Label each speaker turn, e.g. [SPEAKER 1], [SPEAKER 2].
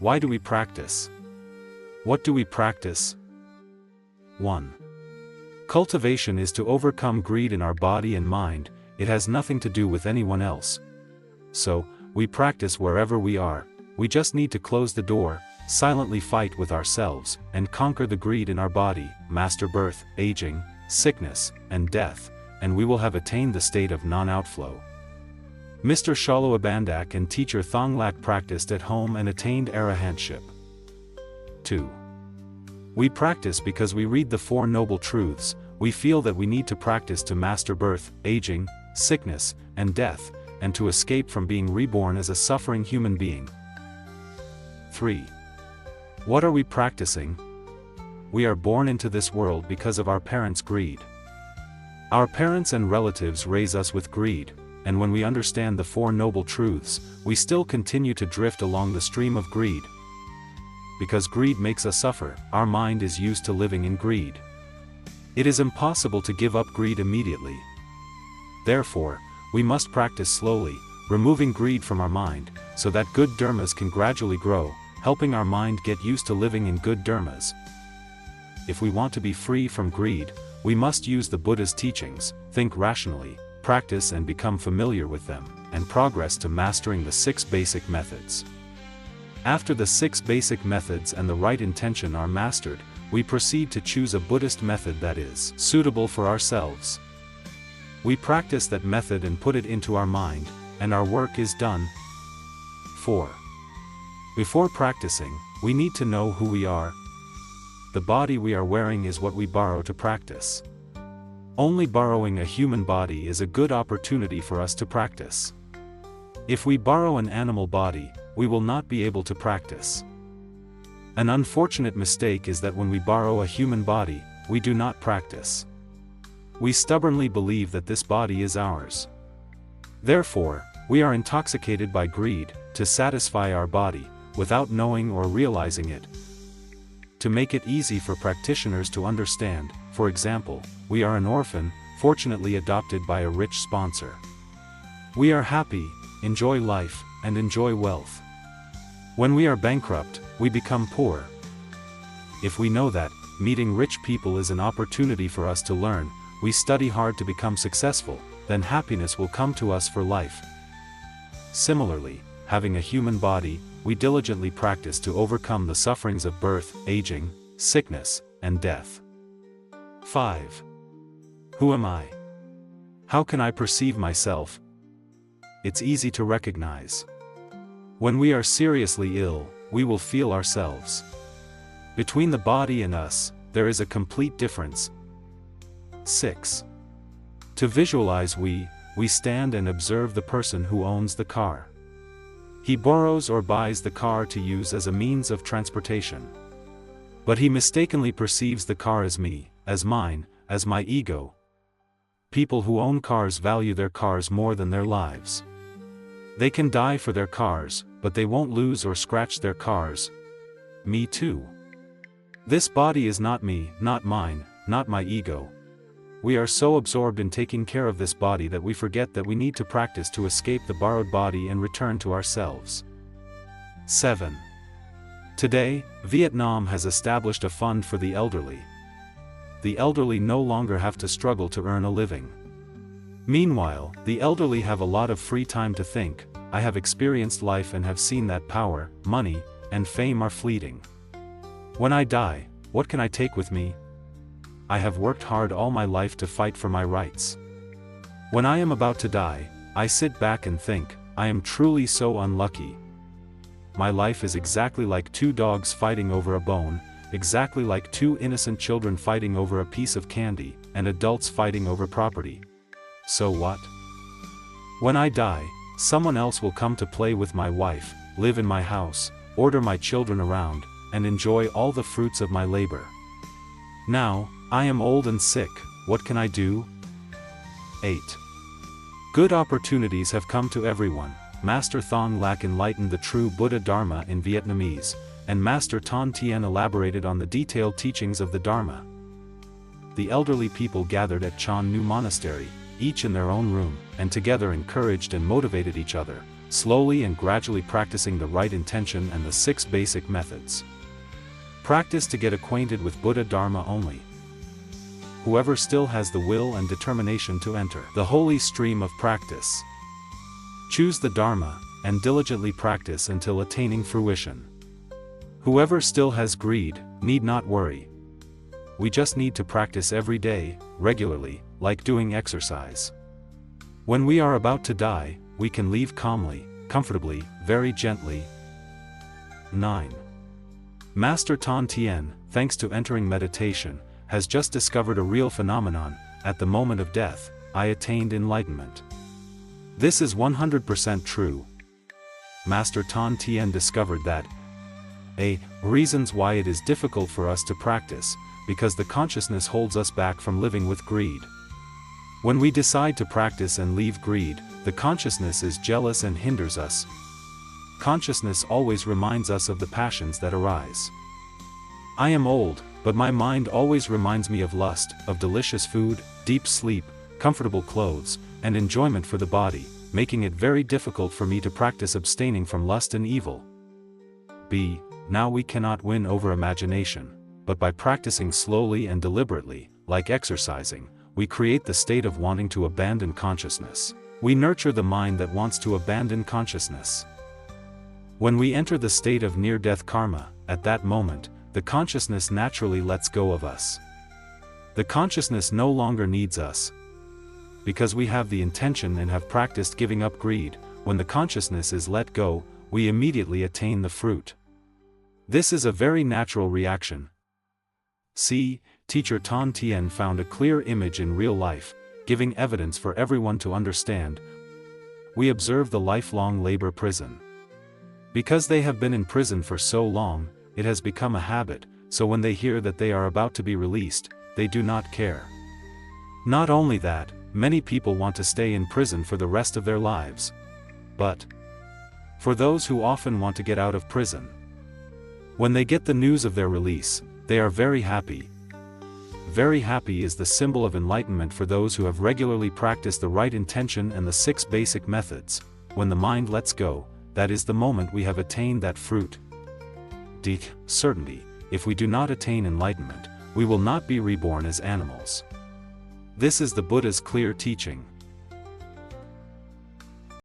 [SPEAKER 1] Why do we practice? What do we practice? 1. Cultivation is to overcome greed in our body and mind. It has nothing to do with anyone else. So, we practice wherever we are. We just need to close the door, silently fight with ourselves, and conquer the greed in our body, master birth, aging, sickness, and death, and we will have attained the state of non-outflow. Mr. Shalom and teacher Thonglak practiced at home and attained arahantship. 2. We practice because we read the Four Noble Truths. We feel that we need to practice to master birth, aging, sickness, and death, and to escape from being reborn as a suffering human being. 3. What are we practicing? We are born into this world because of our parents' greed. Our parents and relatives raise us with greed, and when we understand the Four Noble Truths, we still continue to drift along the stream of greed. Because greed makes us suffer, our mind is used to living in greed. It is impossible to give up greed immediately. Therefore, we must practice slowly, removing greed from our mind, so that good dharmas can gradually grow, helping our mind get used to living in good dharmas. If we want to be free from greed, we must use the Buddha's teachings, think rationally, practice and become familiar with them, and progress to mastering the 6 basic methods. After the 6 basic methods and the right intention are mastered, we proceed to choose a Buddhist method that is suitable for ourselves. We practice that method and put it into our mind, and our work is done. 4. Before practicing, we need to know who we are. The body we are wearing is what we borrow to practice. Only borrowing a human body is a good opportunity for us to practice. If we borrow an animal body, we will not be able to practice. An unfortunate mistake is that when we borrow a human body, we do not practice. We stubbornly believe that this body is ours. Therefore, we are intoxicated by greed, to satisfy our body, without knowing or realizing it. To make it easy for practitioners to understand, for example, we are an orphan, fortunately adopted by a rich sponsor. We are happy, enjoy life, and enjoy wealth. When we are bankrupt, we become poor. If we know that meeting rich people is an opportunity for us to learn, we study hard to become successful, then happiness will come to us for life. Similarly, having a human body, we diligently practice to overcome the sufferings of birth, aging, sickness, and death. 5. Who am I? How can I perceive myself? It's easy to recognize. When we are seriously ill, we will feel ourselves. Between the body and us, there is a complete difference. 6. To visualize we stand and observe the person who owns the car. He borrows or buys the car to use as a means of transportation. But he mistakenly perceives the car as me, as mine, as my ego. People who own cars value their cars more than their lives. They can die for their cars, but they won't lose or scratch their cars. Me too. This body is not me, not mine, not my ego. We are so absorbed in taking care of this body that we forget that we need to practice to escape the borrowed body and return to ourselves. 7. Today, Vietnam has established a fund for the elderly. The elderly no longer have to struggle to earn a living. Meanwhile, the elderly have a lot of free time to think. I have experienced life and have seen that power, money, and fame are fleeting. When I die, what can I take with me? I have worked hard all my life to fight for my rights. When I am about to die, I sit back and think, I am truly so unlucky. My life is exactly like 2 dogs fighting over a bone, exactly like 2 innocent children fighting over a piece of candy, and adults fighting over property. So what? When I die, someone else will come to play with my wife, live in my house, order my children around, and enjoy all the fruits of my labor. Now, I am old and sick, what can I do? 8. Good opportunities have come to everyone. Master Thonglak enlightened the true Buddha Dharma in Vietnamese, and Master Ton Tien elaborated on the detailed teachings of the Dharma. The elderly people gathered at Chan Nu Monastery, each in their own room, and together encouraged and motivated each other, slowly and gradually practicing the right intention and the 6 basic methods. Practice to get acquainted with Buddha Dharma only. Whoever still has the will and determination to enter the holy stream of practice. Choose the Dharma, and diligently practice until attaining fruition. Whoever still has greed, need not worry. We just need to practice every day, regularly, like doing exercise. When we are about to die, we can leave calmly, comfortably, very gently. 9. Master Tan Tien, thanks to entering meditation, has just discovered a real phenomenon. At the moment of death, I attained enlightenment. This is 100% true. Master Tan Tien discovered that reasons why it is difficult for us to practice, because the consciousness holds us back from living with greed. When we decide to practice and leave greed, the consciousness is jealous and hinders us. Consciousness always reminds us of the passions that arise. I am old, but my mind always reminds me of lust, of delicious food, deep sleep, comfortable clothes, and enjoyment for the body, making it very difficult for me to practice abstaining from lust and evil. Now we cannot win over imagination, but by practicing slowly and deliberately, like exercising, we create the state of wanting to abandon consciousness. We nurture the mind that wants to abandon consciousness. When we enter the state of near-death karma, at that moment, the consciousness naturally lets go of us. The consciousness no longer needs us. Because we have the intention and have practiced giving up greed, when the consciousness is let go, we immediately attain the fruit. This is a very natural reaction. Teacher Tan Tien found a clear image in real life, giving evidence for everyone to understand. We observe the lifelong labor prison. Because they have been in prison for so long, it has become a habit, so when they hear that they are about to be released, they do not care. Not only that, many people want to stay in prison for the rest of their lives. But for those who often want to get out of prison, when they get the news of their release, they are very happy. Very happy is the symbol of enlightenment for those who have regularly practiced the right intention and the 6 basic methods. When the mind lets go, that is the moment we have attained that fruit. Certainly, if we do not attain enlightenment, we will not be reborn as animals. This is the Buddha's clear teaching.